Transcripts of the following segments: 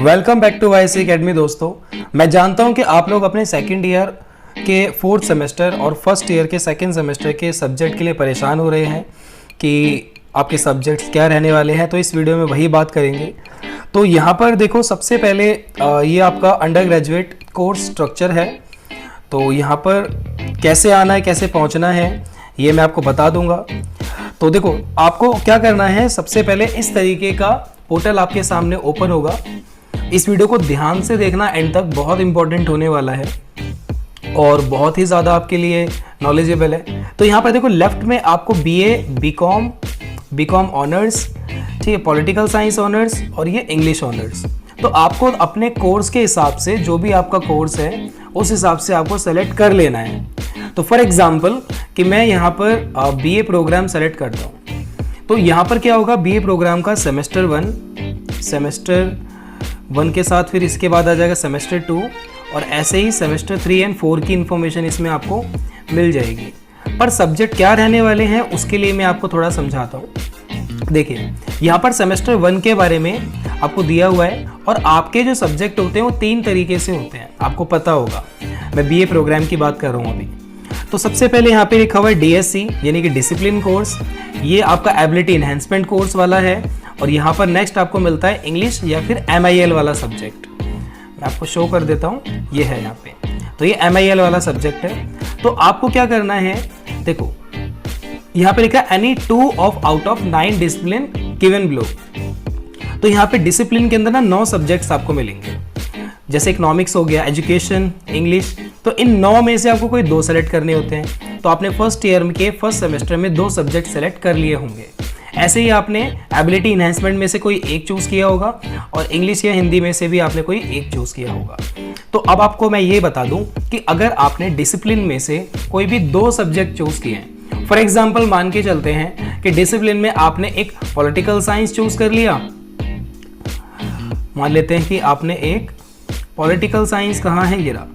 Welcome back to YC academy. दोस्तों, मैं जानता हूं कि आप लोग अपने सेकंड ईयर के फोर्थ सेमेस्टर और फर्स्ट ईयर के सेकंड सेमेस्टर के सब्जेक्ट के लिए परेशान हो रहे हैं कि आपके सब्जेक्ट्स क्या रहने वाले हैं। तो इस वीडियो में वही बात करेंगे। तो यहाँ पर देखो, सबसे पहले ये आपका अंडर ग्रेजुएट कोर्स स्ट्रक्चर है। तो यहाँ पर कैसे आना है, कैसे पहुँचना है, ये मैं आपको बता दूंगा। तो देखो, आपको क्या करना है, सबसे पहले इस तरीके का पोर्टल आपके सामने ओपन होगा। इस वीडियो को ध्यान से देखना, एंड तक बहुत इंपॉर्टेंट होने वाला है और बहुत ही ज़्यादा आपके लिए नॉलेजेबल है। तो यहाँ पर देखो, लेफ्ट में आपको बीए, बीकॉम ऑनर्स, ठीक है, पॉलिटिकल साइंस ऑनर्स और ये इंग्लिश ऑनर्स। तो आपको अपने कोर्स के हिसाब से, जो भी आपका कोर्स है उस हिसाब से आपको सेलेक्ट कर लेना है। तो फॉर एग्जाम्पल कि मैं यहाँ पर बीए प्रोग्राम सेलेक्ट करता हूँ, तो यहाँ पर क्या होगा, बीए प्रोग्राम का सेमेस्टर वन के साथ फिर इसके बाद आ जाएगा सेमेस्टर 2 और ऐसे ही सेमेस्टर 3 एंड 4 की इन्फॉर्मेशन इसमें आपको मिल जाएगी। पर सब्जेक्ट क्या रहने वाले हैं उसके लिए मैं आपको थोड़ा समझाता हूँ। देखिए, यहाँ पर सेमेस्टर 1 के बारे में आपको दिया हुआ है और आपके जो सब्जेक्ट होते हैं वो 3 तरीके से होते हैं, आपको पता होगा। मैं बीए प्रोग्राम की बात कर रहा हूँ अभी। तो सबसे पहले यहाँ पे लिखा हुआ है डीएससी यानी कि डिसिप्लिन कोर्स, ये आपका एबिलिटी इन्हेंसमेंट कोर्स वाला है। और यहाँ पर नेक्स्ट आपको मिलता है इंग्लिश या फिर MIL वाला सब्जेक्ट। मैं आपको शो कर देता हूँ, ये है यहाँ पे। तो ये MIL वाला सब्जेक्ट है। तो आपको क्या करना है, देखो यहाँ पे लिखा है any 2 out of 9 discipline given below. तो यहाँ पे डिसिप्लिन के अंदर ना 9 सब्जेक्ट्स आपको मिलेंगे, जैसे इकोनॉमिक्स हो गया, एजुकेशन, इंग्लिश। तो इन 9 में से आपको कोई 2 सेलेक्ट करने होते हैं। तो आपने फर्स्ट ईयर के फर्स्ट सेमेस्टर में 2 सब्जेक्ट सेलेक्ट कर लिए होंगे। ऐसे ही आपने एबिलिटी इन्हेंसमेंट में से कोई एक चूज किया होगा और इंग्लिश या हिंदी में से भी आपने कोई एक चूज किया होगा। तो अब आपको मैं ये बता दूं कि अगर आपने डिसिप्लिन में से कोई भी 2 सब्जेक्ट चूज किए हैं, फॉर एग्जाम्पल मान के चलते हैं कि डिसिप्लिन में आपने एक पॉलिटिकल साइंस चूज कर लिया। मान लेते हैं कि आपने एक पॉलिटिकल साइंस, कहाँ है ये रहा,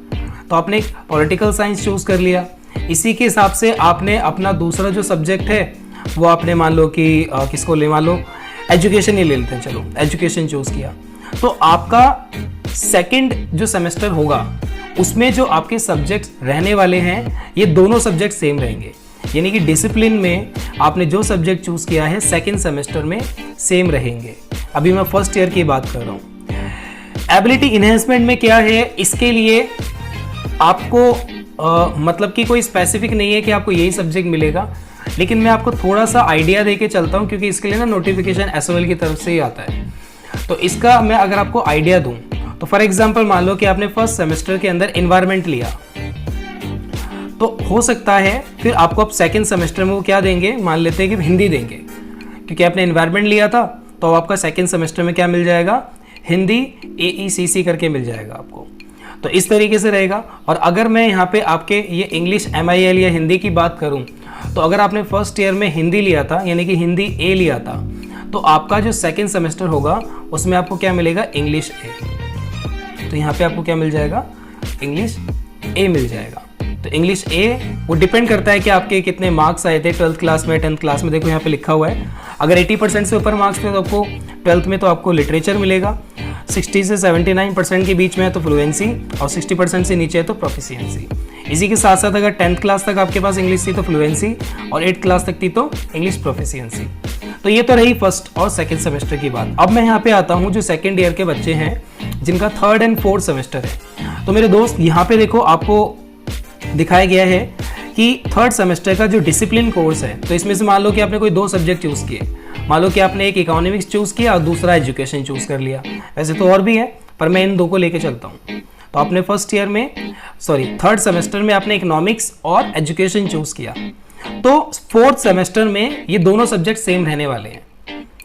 तो आपने एक पॉलिटिकल साइंस चूज कर लिया। इसी के हिसाब से आपने अपना दूसरा जो सब्जेक्ट है वो आपने मान लो कि किसको ले, मान लो एजुकेशन ही ले लेते हैं, चलो एजुकेशन चूज किया। तो आपका सेकंड जो सेमेस्टर होगा उसमें जो आपके सब्जेक्ट्स रहने वाले हैं ये दोनों सब्जेक्ट सेम रहेंगे। यानी कि डिसिप्लिन में आपने जो सब्जेक्ट चूज किया है सेकंड सेमेस्टर में सेम रहेंगे। अभी मैं फर्स्ट ईयर की बात कर रहा हूँ। एबिलिटी इन्हेंसमेंट में क्या है, इसके लिए आपको मतलब कि कोई स्पेसिफिक नहीं है कि आपको यही सब्जेक्ट मिलेगा, लेकिन मैं आपको थोड़ा सा आइडिया देके चलता हूँ क्योंकि इसके लिए ना नोटिफिकेशन SOL की तरफ से ही आता है। तो इसका मैं अगर आपको आइडिया दूं, तो फॉर एग्जांपल मान लो कि आपने फर्स्ट सेमेस्टर के अंदर एनवायरनमेंट लिया, तो हो सकता है फिर आपको अब सेकंड सेमेस्टर में वो क्या देंगे, मान लेते हैं कि हिंदी देंगे, क्योंकि आपने एनवायरनमेंट लिया था। तो आपका सेकेंड सेमेस्टर में क्या मिल जाएगा, हिंदी AECC करके मिल जाएगा आपको। तो इस तरीके से रहेगा। और अगर मैं यहाँ पे आपके ये इंग्लिश MIL या हिंदी की बात करूँ, तो अगर आपने फर्स्ट ईयर में हिंदी लिया था यानी कि हिंदी A लिया था, तो आपका जो सेकंड सेमेस्टर होगा उसमें आपको क्या मिलेगा, इंग्लिश A। तो यहाँ पे आपको क्या मिल जाएगा, इंग्लिश A मिल जाएगा। तो इंग्लिश A वो डिपेंड करता है कि आपके कितने मार्क्स आए थे 12th क्लास में, 10th क्लास में। देखो यहाँ पे लिखा हुआ है, अगर 80% से ऊपर मार्क्स थे तो आपको 12th में तो आपको लिटरेचर मिलेगा, 60 से 79% के बीच में है तो फ्लुएंसी, और 60% से नीचे है तो प्रोफिशिएंसी। इसी के साथ साथ अगर 10th क्लास तक आपके पास इंग्लिश थी तो फ्लुएंसी, और 8th क्लास तक थी तो इंग्लिश प्रोफिशिएंसी। तो ये तो रही फर्स्ट और सेकंड सेमेस्टर की बात। अब मैं यहाँ पे आता हूँ जो सेकंड ईयर के बच्चे हैं जिनका 3rd एंड 4th सेमेस्टर है। तो मेरे दोस्त, यहाँ पे देखो आपको दिखाया गया है कि 3rd सेमेस्टर का जो डिसिप्लिन कोर्स है, तो इसमें से मान लो कि आपने कोई 2 सब्जेक्ट चूज किए। मान लो कि आपने एक इकोनॉमिक्स चूज किया और दूसरा एजुकेशन चूज कर लिया। वैसे तो और भी है, पर मैं इन 2 को लेके चलता हूँ। तो आपने फर्स्ट ईयर में, 3rd सेमेस्टर में आपने इकोनॉमिक्स और एजुकेशन चूज किया, तो 4th सेमेस्टर में ये दोनों सब्जेक्ट सेम रहने वाले हैं।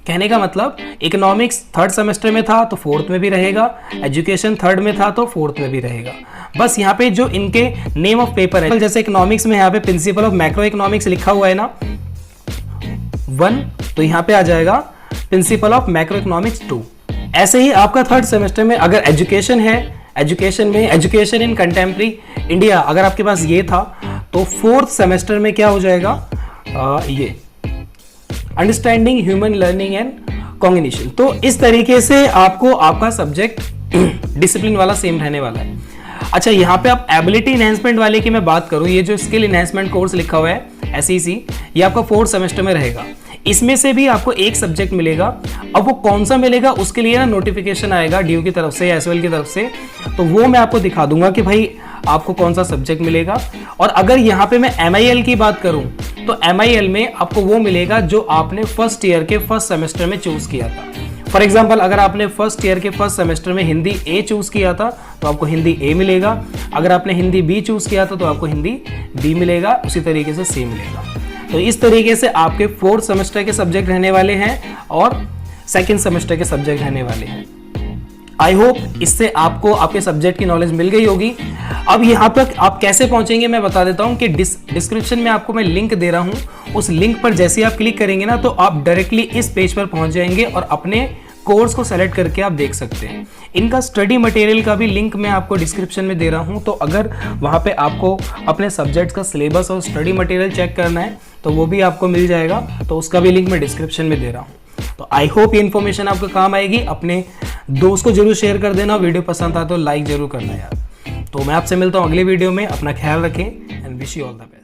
कहने का मतलब, इकोनॉमिक्स 3rd सेमेस्टर में था तो 4th में भी रहेगा, एजुकेशन 3rd में था तो 4th में भी रहेगा। बस यहाँ पे जो इनके नेम ऑफ पेपर है, जैसे इकोनॉमिक्स में यहाँ पे प्रिंसिपल ऑफ मैक्रो इकोनॉमिक्स लिखा हुआ है ना 1, तो यहाँ पे आ जाएगा प्रिंसिपल ऑफ मैक्रो इकोनॉमिक्स 2। ऐसे ही आपका 3rd सेमेस्टर में अगर एजुकेशन है, एजुकेशन में एजुकेशन इन कंटेम्प्रेरी इंडिया अगर आपके पास ये था, तो 4th सेमेस्टर में क्या हो जाएगा, ये understanding human learning and cognition. तो इस तरीके से आपको आपका सब्जेक्ट डिसिप्लिन वाला सेम रहने वाला है। अच्छा, यहाँ पे आप एबिलिटी इनहेंसमेंट वाले की मैं बात करूँ, ये जो स्किल इनहेंसमेंट कोर्स लिखा हुआ है SEC, ये आपका 4th सेमेस्टर में रहेगा। इसमें से भी आपको एक सब्जेक्ट मिलेगा। अब वो कौन सा मिलेगा उसके लिए ना नोटिफिकेशन आएगा DU की तरफ से या SOL की तरफ से, तो वो मैं आपको दिखा दूंगा कि भाई आपको कौन सा सब्जेक्ट मिलेगा। और अगर यहाँ पे मैं MIL की बात करूँ तो MIL में आपको वो मिलेगा जो आपने फर्स्ट ईयर के फर्स्ट सेमेस्टर में चूज किया था। फॉर एग्जाम्पल, अगर आपने फर्स्ट ईयर के फर्स्ट सेमेस्टर में हिंदी A चूज किया था तो आपको हिंदी A मिलेगा। अगर आपने हिंदी B चूज किया था तो आपको हिंदी B मिलेगा। उसी तरीके से C मिलेगा। तो इस तरीके से आपके 4th सेमेस्टर के सब्जेक्ट रहने वाले हैं और 2nd सेमेस्टर के सब्जेक्ट रहने वाले हैं। आई होप इससे आपको आपके सब्जेक्ट की नॉलेज मिल गई होगी। अब यहाँ तक आप कैसे पहुंचेंगे मैं बता देता हूँ कि डिस्क्रिप्शन में आपको मैं लिंक दे रहा हूँ। उस लिंक पर जैसे ही आप क्लिक करेंगे ना तो आप डायरेक्टली इस पेज पर पहुंच जाएंगे और अपने कोर्स को सेलेक्ट करके आप देख सकते हैं। इनका स्टडी मटेरियल का भी लिंक मैं आपको डिस्क्रिप्शन में दे रहा हूं, तो अगर वहां पे आपको अपने सब्जेक्ट्स का सिलेबस और स्टडी मटेरियल चेक करना है तो वो भी आपको मिल जाएगा, तो उसका भी लिंक मैं डिस्क्रिप्शन में दे रहा हूं। तो आई होप ये इन्फॉर्मेशन आपको काम आएगी। अपने दोस्त को जरूर शेयर कर देना, वीडियो पसंद आता तो लाइक जरूर करना यार। तो मैं आपसे मिलता हूँ अगले वीडियो में। अपना ख्याल रखें and wish you all the best.